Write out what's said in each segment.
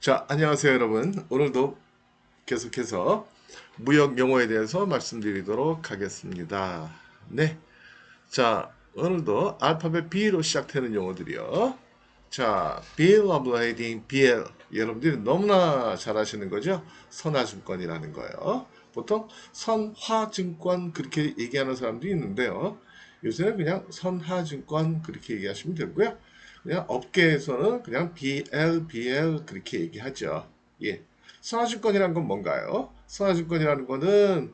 자, 안녕하세요, 여러분. 오늘도 계속해서 무역 용어에 대해서 말씀드리도록 하겠습니다. 네. 자, 오늘도 알파벳 B로 시작되는 용어들이요. 자, Bill of Lading, BL. 여러분들이 너무나 잘 아시는 거죠? 선화증권이라는 거예요. 보통 선화증권 그렇게 얘기하는 사람도 있는데요. 요새는 그냥 선화증권 그렇게 얘기하시면 되고요. 그냥 업계에서는 그냥 BL 그렇게 얘기하죠. 예. 선화증권이라는 건 뭔가요? 선화증권이라는 거는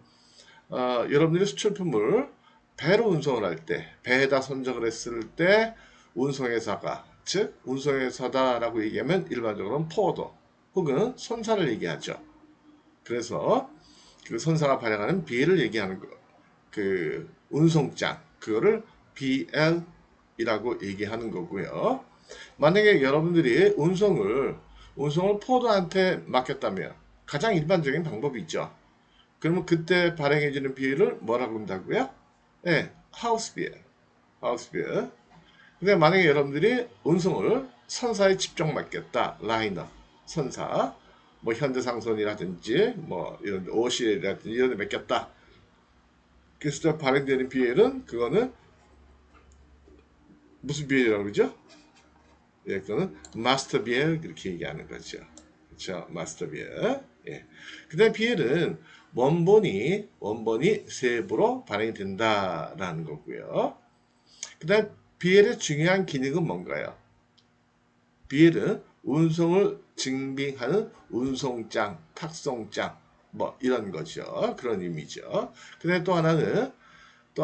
여러분들이 수출품을 배로 운송을 할 때, 배에다 선적을 했을 때 운송회사가, 즉 운송회사다라고 얘기하면 일반적으로는 포워더 혹은 선사를 얘기하죠. 그래서 그 선사가 발행하는 비를 얘기하는 거, 그 운송장, 그거를 BL이라고 얘기하는 거고요. 만약에 여러분들이 운송을 포워더한테 맡겼다면 가장 일반적인 방법이 있죠. 그러면 그때 발행해지는 비율을 뭐라고 한다고요? 네, 하우스 비율. 하우스 비율. 근데 만약에 여러분들이 운송을 선사에 직접 맡겼다. 라이너, 선사, 뭐 현대상선이라든지 뭐 이런 OCL이라든지 이런 데 맡겼다. 그래서 발행되는 비율은 그거는 무슨 비율이라고 그러죠? 예, 그거는 마스터 비율 그렇게 얘기하는 거죠. 그렇죠? 마스터 비율. 예. 그다음 비율은 원본이 세부로 발행이 된다라는 거고요. 그다음 BL의 중요한 기능은 뭔가요? BL은 운송을 증빙하는 운송장, 탁송장 뭐 이런 거죠. 그런 의미죠. 그다음 또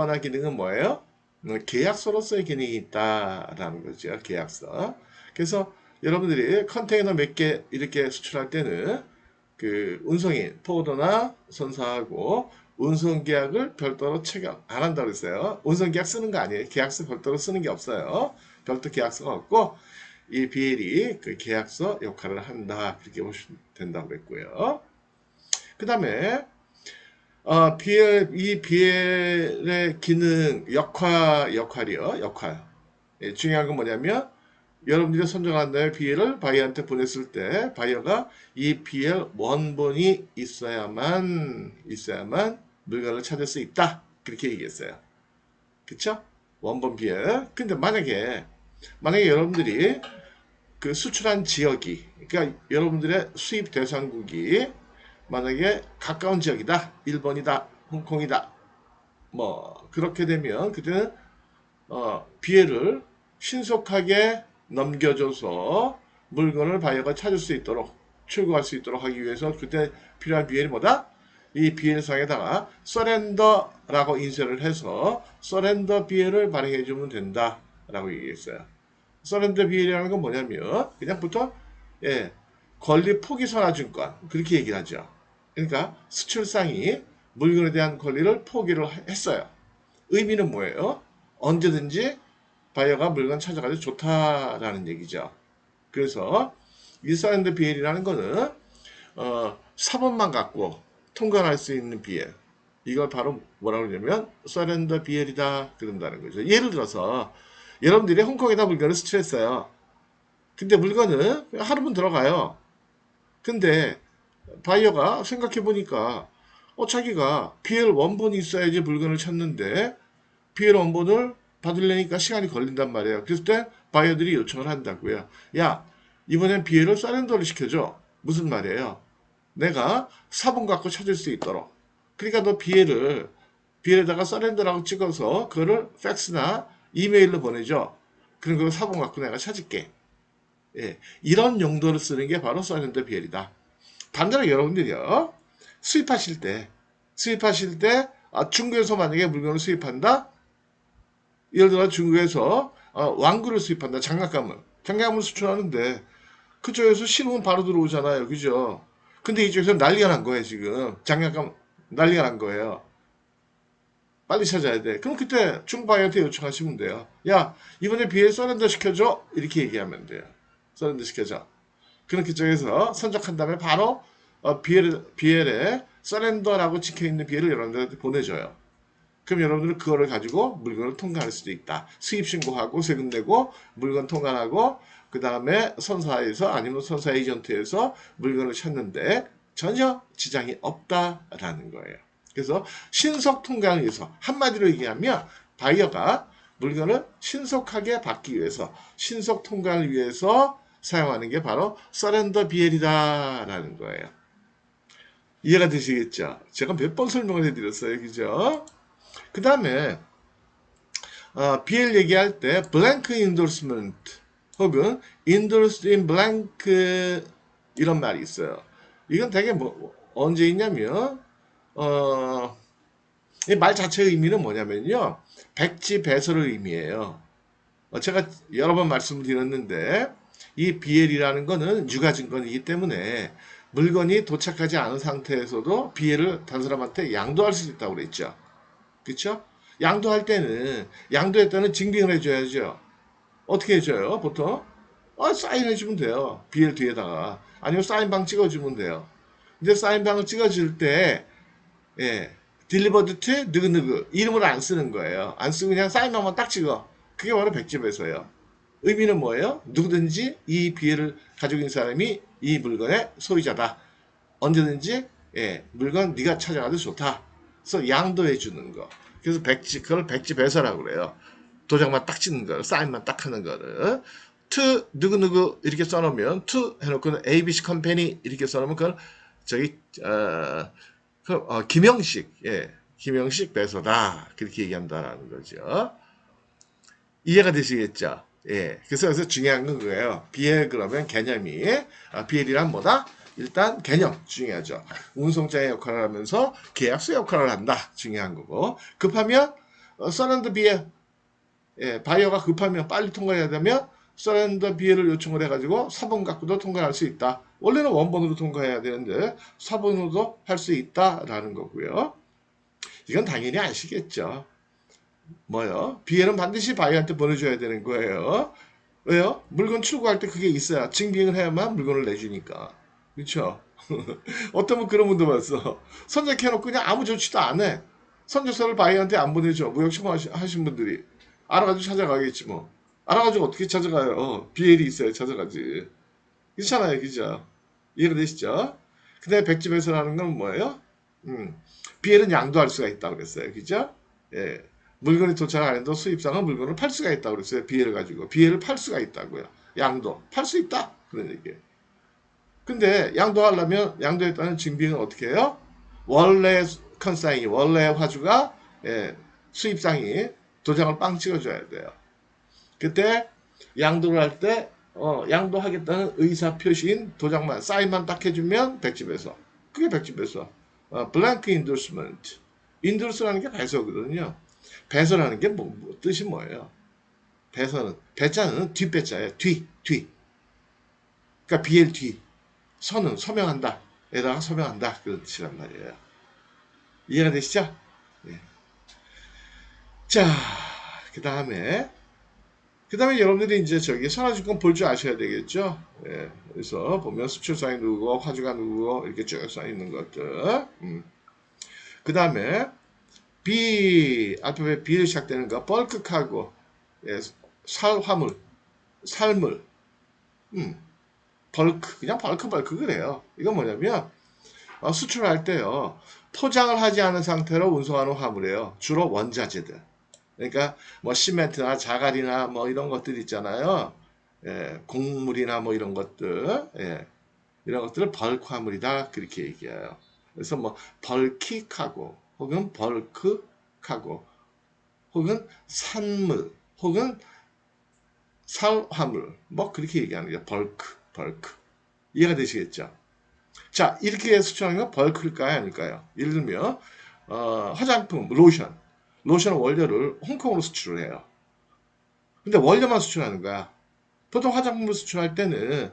하나 기능은 뭐예요? 계약서로서의 기능이 있다라는 거죠. 계약서. 그래서 여러분들이 컨테이너 몇 개 이렇게 수출할 때는 그 운송인, 포워더나 선사하고 운송계약을 별도로 체결 안 한다고 했어요. 운송계약 쓰는 거 아니에요. 계약서 별도로 쓰는 게 없어요. 별도 계약서가 없고 이 BL이 그 계약서 역할을 한다. 그렇게 보시면 된다고 했고요. 그 다음에 이 BL의 기능, 역할이요. 역할. 예, 중요한 건 뭐냐면 여러분들이 선정한 다음에 BL을 바이어한테 보냈을 때 바이어가 이 BL 원본이 있어야만 물건을 찾을 수 있다. 그렇게 얘기했어요. 그쵸? 원본 BL. 근데 만약에 여러분들이 그 수출한 지역이, 그러니까 여러분들의 수입 대상국이 만약에 가까운 지역이다. 일본이다. 홍콩이다. 뭐 그렇게 되면 그때는 비해를 신속하게 넘겨줘서 물건을 바이어가 찾을 수 있도록 출고할 수 있도록 하기 위해서 그때 필요한 비엘이 뭐다? 이 비엘상에다가 서렌더라고 인쇄를 해서 서렌더 비엘을 발행해 주면 된다라고 얘기했어요. 서렌더 비엘이라는 건 뭐냐면 그냥 부터 예, 권리 포기 선화증권 그렇게 얘기를 하죠. 그러니까 수출상이 물건에 대한 권리를 포기를 했어요. 의미는 뭐예요? 언제든지 바이어가 물건 찾아가도 좋다라는 얘기죠. 그래서 위사인드 BL이라는 거는 사본만 갖고 통관할 수 있는 BL. 이걸 바로 뭐라고 그러냐면 서렌더 BL이다 그런다는 거죠. 예를 들어서 여러분들이 홍콩에다 물건을 수출했어요. 근데 물건은 하루면 들어가요. 근데 바이어가 생각해 보니까 자기가 BL 원본이 있어야지 물건을 찾는데 BL 원본을 받으려니까 시간이 걸린단 말이에요. 그래서 때 바이어들이 요청을 한다고요. 야, 이번엔 BL을 서렌더를 시켜줘. 무슨 말이에요? 내가 사본 갖고 찾을 수 있도록. 그러니까 너 BL에다가 서렌더라고 찍어서 그거를 팩스나 이메일로 보내줘. 그럼 그거 사본 갖고 내가 찾을게. 예, 이런 용도로 쓰는 게 바로 서렌더 BL이다. 반대로 여러분들이요. 수입하실 때 중국에서 만약에 물건을 수입한다? 예를 들어 중국에서 왕구를 수입한다. 장갑감을 수출하는데 그쪽에서 신으면 바로 들어오잖아요. 그죠? 근데 이쪽에서 난리가 난 거예요. 지금 장갑감 난리가 난 거예요. 빨리 찾아야 돼. 그럼 그때 중국 바이한테 요청하시면 돼요. 야, 이번에 BL 서렌더 시켜줘. 이렇게 얘기하면 돼요. 서렌더 시켜줘. 그럼 그쪽에서 선적한 다음에 바로 BL에 서렌더라고 찍혀있는 BL을 여러분들한테 보내줘요. 그럼 여러분들은 그거를 가지고 물건을 통과할 수도 있다. 수입 신고하고 세금 내고 물건 통관하고 그 다음에 선사에서 아니면 선사 에이전트에서 물건을 찾는데 전혀 지장이 없다라는 거예요. 그래서 신속 통관을 위해서 한마디로 얘기하면 바이어가 물건을 신속하게 받기 위해서 신속 통관을 위해서 사용하는 게 바로 서렌더 BL이다라는 거예요. 이해가 되시겠죠? 제가 몇 번 설명을 해드렸어요. 그죠? 그 다음에 BL 얘기할 때 blank endorsement 혹은 endorsed in blank 이런 말이 있어요. 이건 되게 언제 있냐면 이 말 자체의 의미는 뭐냐면요. 백지 배설을 의미해요. 제가 여러 번 말씀드렸는데 이 BL이라는 거는 유가증권이기 때문에 물건이 도착하지 않은 상태에서도 BL을 다른 사람한테 양도할 수 있다고 그랬죠. 그쵸? 양도할 때는 양도했다는 증빙을 해줘야죠. 어떻게 해줘요? 보통 사인해주면 돼요. BL 뒤에다가 아니면 사인방 찍어주면 돼요. 근데 사인방을 찍어줄 때 딜리버드 투 누구누구 이름을 안 쓰는 거예요. 안 쓰고 그냥 사인방만 딱 찍어. 그게 바로 백지배서예요. 의미는 뭐예요? 누구든지 이 BL을 가지고 있는 사람이 이 물건의 소유자다. 언제든지 물건 네가 찾아가도 좋다. 그래서 양도해 주는 거. 그래서 그걸 백지배서라고 그래요. 도장만 딱 찍는 거, 사인만 딱 하는 거를. to 누구누구 이렇게 써놓으면 to 해놓고는 ABC 컴퍼니 이렇게 써놓으면 그걸 저기 김영식 배서다 그렇게 얘기한다라는 거죠. 이해가 되시겠죠? 그래서 중요한 건 그거예요. BL 그러면 개념이 BL이란 뭐다? 일단 개념 중요하죠. 운송자의 역할을 하면서 계약서 역할을 한다. 중요한 거고. 급하면 서렌더 BL 바이어가 급하면 빨리 통과해야 되면 서렌더 BL을 요청을 해가지고 4번 갖고도 통과할 수 있다. 원래는 원본으로 통과해야 되는데 4번으로도 할 수 있다라는 거고요. 이건 당연히 아시겠죠. 뭐요? BL은 반드시 바이어한테 보내줘야 되는 거예요. 왜요? 물건 출고할 때 그게 있어야 증빙을 해야만 물건을 내주니까. 그렇죠? 어떤 분 그런 분도 봤어. 선적해놓고 그냥 아무 조치도 안 해. 선적서를 바이어한테 안 보내줘. 무역청구 하신 분들이. 알아가지고 찾아가겠지 뭐. 알아가지고 어떻게 찾아가요? BL이 있어야 찾아가지. 그렇잖아요. 그죠? 이해가 되시죠? 근데 백지배설하는 건 뭐예요? BL은 양도할 수가 있다고 그랬어요. 그죠? 물건이 도착하는데 수입상은 물건을 팔 수가 있다고 그랬어요. BL을 가지고. BL을 팔 수가 있다고요. 양도. 팔 수 있다. 그런 얘기예요. 근데 양도하려면 양도했다는 증빙은 어떻게 해요? 원래 컨사인이 원래 화주가 수입상이 도장을 빵 찍어줘야 돼요. 그때 양도를 할 때 양도하겠다는 의사 표시인 도장만 사인만 딱 해주면 백지배서. 그게 백지배서. 블랭크 인도스먼트. 인도스라는 게 배서거든요. 배서라는 게 뜻이 뭐예요? 배서는 배자는 뒷배자예요. 뒤. 그러니까 BL 뒤. 서는 서명한다. 에다가 서명한다. 그런 뜻이란 말이에요. 이해가 되시죠? 네. 자, 그 다음에 여러분들이 이제 저기 선화증권 볼 줄 아셔야 되겠죠? 그래서 보면 수출상이 누구고 화주가 누구고 이렇게 쭉 써 있는 것들. 그 다음에 알파벳 B로 시작되는 거, 벌크 카고, 살화물, 살물, 벌크, 그냥 벌크 그래요. 이건 뭐냐면 수출할 때요 포장을 하지 않은 상태로 운송하는 화물이에요. 주로 원자재들. 그러니까 뭐 시멘트나 자갈이나 뭐 이런 것들 있잖아요. 곡물이나 뭐 이런 것들, 이런 것들을 벌크 화물이다 그렇게 얘기해요. 그래서 뭐 벌키 카고 혹은 벌크 카고 혹은 산물 혹은 살화물 뭐 그렇게 얘기하는 거죠. 벌크. 이해가 되시겠죠? 자, 이렇게 수출하는 건 벌크일까요? 아닐까요? 예를 들면 화장품, 로션 원료를 홍콩으로 수출을 해요. 근데 원료만 수출하는 거야. 보통 화장품을 수출할 때는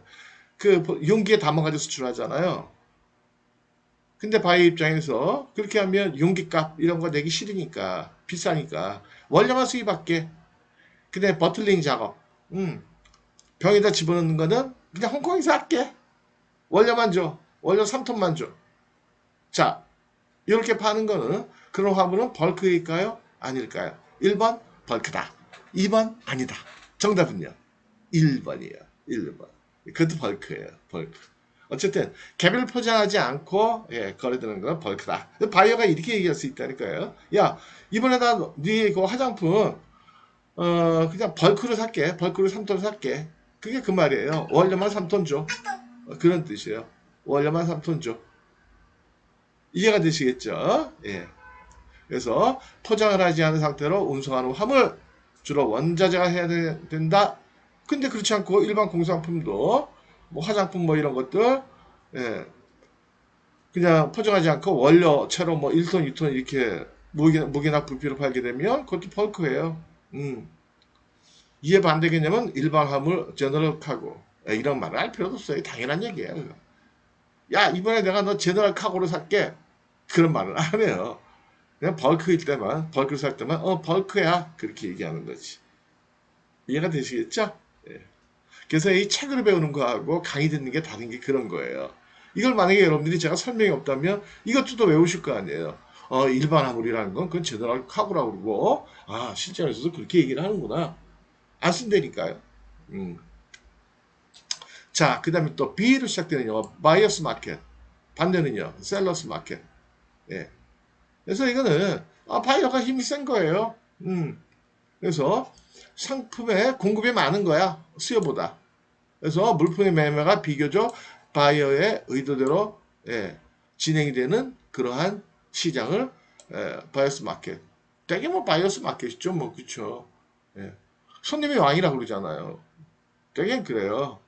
그 용기에 담아가지고 수출하잖아요. 근데 바이 입장에서 그렇게 하면 용기값 이런 거 내기 싫으니까 비싸니까 원료만 수입할게. 근데 버틀링 작업, 병에다 집어넣는 거는 그냥 홍콩에서 할게. 원료만 줘. 원료 3톤만 줘. 자, 이렇게 파는 거는 그런 화물은 벌크일까요? 아닐까요? 1번 벌크다. 2번 아니다. 정답은요? 1번이에요. 1번. 그것도 벌크예요. 벌크. 어쨌든 개별 포장하지 않고 거래되는 건 벌크다. 바이어가 이렇게 얘기할 수 있다니까요. 야, 이번에다 네 그 화장품 그냥 벌크로 살게. 벌크로 3톤 살게. 그게 그 말이에요. 원료만 3톤 줘. 그런 뜻이에요. 원료만 3톤 줘. 이해가 되시겠죠? 예. 그래서 포장을 하지 않은 상태로 운송하는 화물 주로 원자재가 해야 된다. 근데 그렇지 않고 일반 공산품도 뭐 화장품 뭐 이런 것들 예, 그냥 포장하지 않고 원료채로 뭐 1톤, 2톤 이렇게 무게나 부피로 팔게 되면 그것도 벌크예요. 이해 반대 개념은 일반 화물 제너럴 카고 이런 말을 할 필요도 없어요. 당연한 얘기예요. 야, 이번에 내가 너 제너럴 카고로 살게. 그런 말을 안 해요. 그냥 벌크일 때만, 벌크를 살 때만 벌크야. 그렇게 얘기하는 거지. 이해가 되시겠죠? 예. 그래서 이 책을 배우는 거하고 강의 듣는 게 다른 게 그런 거예요. 이걸 만약에 여러분들이 제가 설명이 없다면 이것도 또 외우실 거 아니에요. 일반 화물이라는 건 그건 제너럴 카고라고 그러고 실전에서도 그렇게 얘기를 하는구나. 안 쓴다니까요. 자, 그 다음에 또 B로 시작되는 영어, 바이어스 마켓. 반대는요, 셀러스 마켓. 예. 그래서 이거는, 바이어가 힘이 센 거예요. 그래서 상품의 공급이 많은 거야. 수요보다. 그래서 물품의 매매가 비교적 바이어의 의도대로 진행이 되는 그러한 시장을 바이어스 마켓. 되게 뭐 바이어스 마켓이죠. 뭐, 그쵸. 예. 손님이 왕이라고 그러잖아요. 되게 그래요.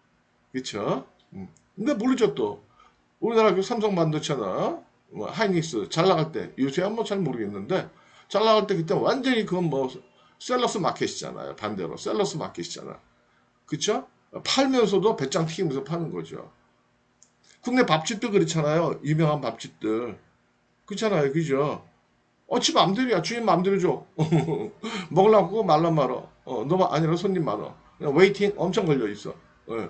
그쵸? 근데 모르죠 또. 우리나라 그 삼성 반도체나 뭐 하이닉스 잘 나갈 때 요새 한번 잘 모르겠는데 잘 나갈 때 그때 완전히 그건 뭐 셀러스 마켓이잖아요. 반대로 셀러스 마켓이잖아. 그쵸? 팔면서도 배짱 튀기면서 파는 거죠. 국내 밥집들 그렇잖아요. 유명한 밥집들. 그렇잖아요. 그죠? 지 맘대로야. 주인 맘대로 줘. 먹으려고 말란 말어. 너무 아니라 손님 많어. 그냥 웨이팅 엄청 걸려 있어. 예.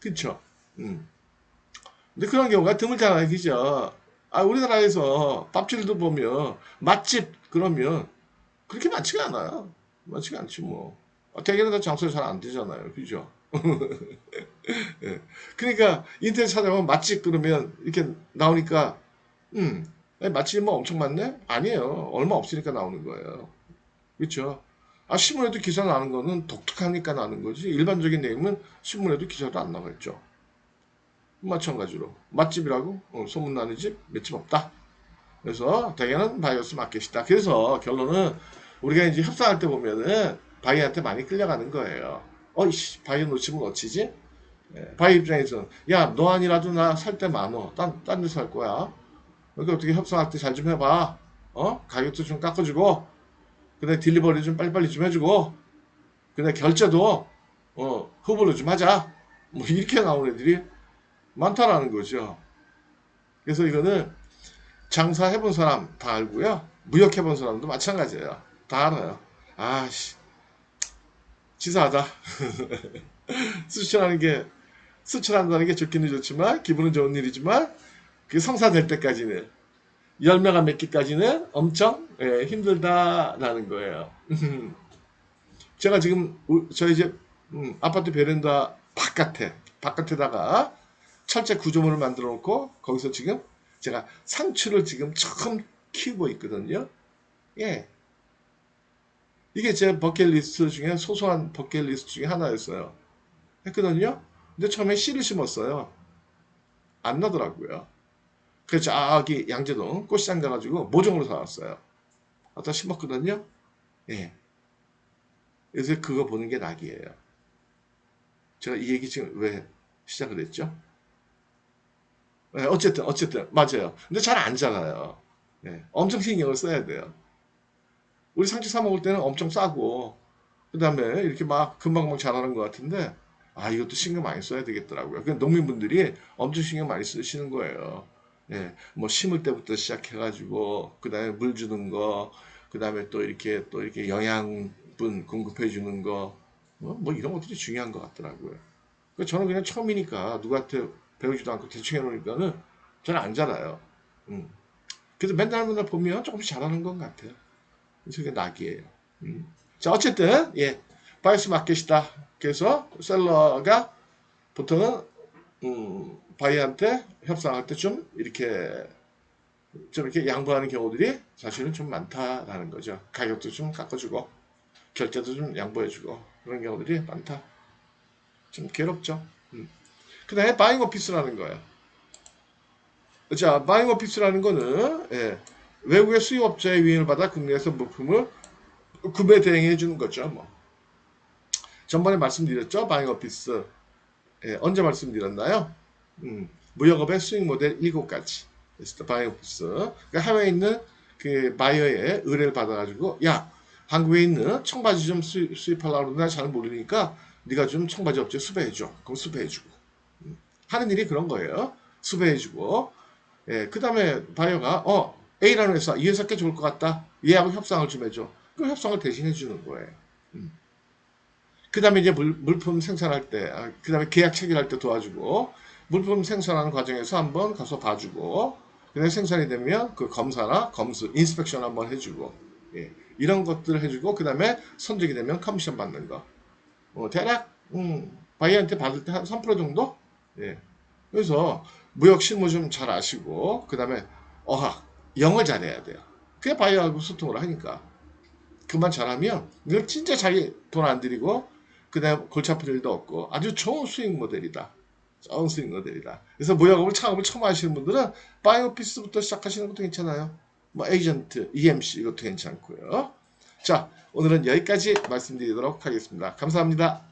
그쵸? 근데 그런 경우가 드물잖아요. 그죠? 우리나라에서 밥집도 보면 맛집 그러면 그렇게 많지가 않아요. 많지가 않지 뭐. 대개는 다 장사가 잘 안 되잖아요. 그죠? 예. 그러니까 인터넷 찾아보면 맛집 그러면 이렇게 나오니까 맛집이 뭐 엄청 많네? 아니에요. 얼마 없으니까 나오는 거예요. 그렇죠? 신문에도 기사 나는 거는 독특하니까 나는 거지. 일반적인 내용은 신문에도 기사도 안 나가있죠. 마찬가지로 맛집이라고 소문나는 집 몇 집 없다. 그래서 대개는 바이어스 마켓이다. 그래서 결론은 우리가 이제 협상할 때 보면은 바이한테 많이 끌려가는 거예요. 이씨 바이 놓치면 어찌지? 바이 입장에서는 야 너 아니라도 나 살 때 많어. 딴 데서 살 거야. 그러니까 어떻게 협상할 때 잘 좀 해봐. 가격도 좀 깎아주고 그다음에 딜리버리 좀 빨리빨리 좀 해주고 그다음에 결제도 후보로 좀 하자. 뭐 이렇게 나오는 애들이 많다라는 거죠. 그래서 이거는 장사해본 사람 다 알고요. 무역해본 사람도 마찬가지예요. 다 알아요. 치사하다. 수출하는 게, 수출한다는 게 좋기는 좋지만, 기분은 좋은 일이지만, 그 성사될 때까지는, 열매가 맺기까지는 엄청 힘들다라는 거예요. 제가 지금, 저희 집 아파트 베란다 바깥에다가 철제 구조물을 만들어 놓고, 거기서 지금 제가 상추를 지금 처음 키우고 있거든요. 예. 이게 제 버킷리스트 중에 소소한 버킷리스트 중에 하나였어요. 했거든요. 근데 처음에 씨를 심었어요. 안 나더라고요. 그래서 저기 양재동 꽃시장 가가지고 모종으로 사왔어요. 갖다 심었거든요. 예. 요새 그거 보는 게 낙이에요. 제가 이 얘기 지금 왜 시작을 했죠? 예, 어쨌든 맞아요. 근데 잘 안 자라요. 예, 엄청 신경을 써야 돼요. 우리 상추 사 먹을 때는 엄청 싸고 그 다음에 이렇게 막 금방금방 자라는 것 같은데 이것도 신경 많이 써야 되겠더라고요. 그 농민분들이 엄청 신경 많이 쓰시는 거예요. 예, 뭐 심을 때부터 시작해가지고 그 다음에 물 주는 거, 그 다음에 또 이렇게 영양분 공급해 주는 거, 뭐 이런 것들이 중요한 것 같더라고요. 저는 그냥 처음이니까 누구한테 배우지도 않고 대충 해놓으니까는 잘 안 자라요. 음. 그래서 맨날 보면 조금씩 잘하는 것 같아요. 그게 낙이에요. 자, 어쨌든, 예. 바이어스 마켓이다. 그래서 셀러가 보통은, 바이어한테 협상할 때 좀 이렇게 양보하는 경우들이 사실은 좀 많다라는 거죠. 가격도 좀 깎아주고, 결제도 좀 양보해주고, 그런 경우들이 많다. 좀 괴롭죠. 그 다음에 바잉 오피스라는 거예요. 자, 바잉 오피스라는 거는, 예, 외국의 수입업자의 위임을 받아 국내에서 물품을 구매 대행해 주는 거죠. 뭐. 전번에 말씀드렸죠. 바잉 오피스. 예, 언제 말씀드렸나요? 무역업의 수익 모델 7가지. 바이오 오피스. 그러니까 해외에 있는 그 바이어의 의뢰를 받아가지고, 야, 한국에 있는 청바지 좀 수입하려고 그러는데 잘 모르니까 네가 좀 청바지 업체 수배해줘. 그럼 수배해주고. 하는 일이 그런 거예요. 수배해주고. 예, 그 다음에 바이어가, A라는 회사, 이 회사 꽤 좋을 것 같다. 얘하고 협상을 좀 해줘. 그 협상을 대신해 주는 거예요. 그 다음에 이제 물품 생산할 때, 그 다음에 계약 체결할 때 도와주고, 물품 생산하는 과정에서 한번 가서 봐주고, 그다음에 생산이 되면 그 검사나 검수, 인스펙션 한번 해주고, 예, 이런 것들을 해주고, 그 다음에 선적이 되면 커미션 받는 거. 대략, 바이어한테 받을 때 한 3% 정도? 예. 그래서 무역 실무 좀 잘 아시고, 그 다음에 어학, 영어 잘해야 돼요. 그게 바이어하고 소통을 하니까. 그만 잘하면, 이걸 진짜 자기 돈 안 들이고, 그 다음에 골치 아플 일도 없고, 아주 좋은 수익 모델이다. 좋은 수익 모델이다. 그래서 무역업을 창업을 처음 하시는 분들은 바이오피스부터 시작하시는 것도 괜찮아요. 뭐 에이전트, EMC 이것도 괜찮고요. 자, 오늘은 여기까지 말씀드리도록 하겠습니다. 감사합니다.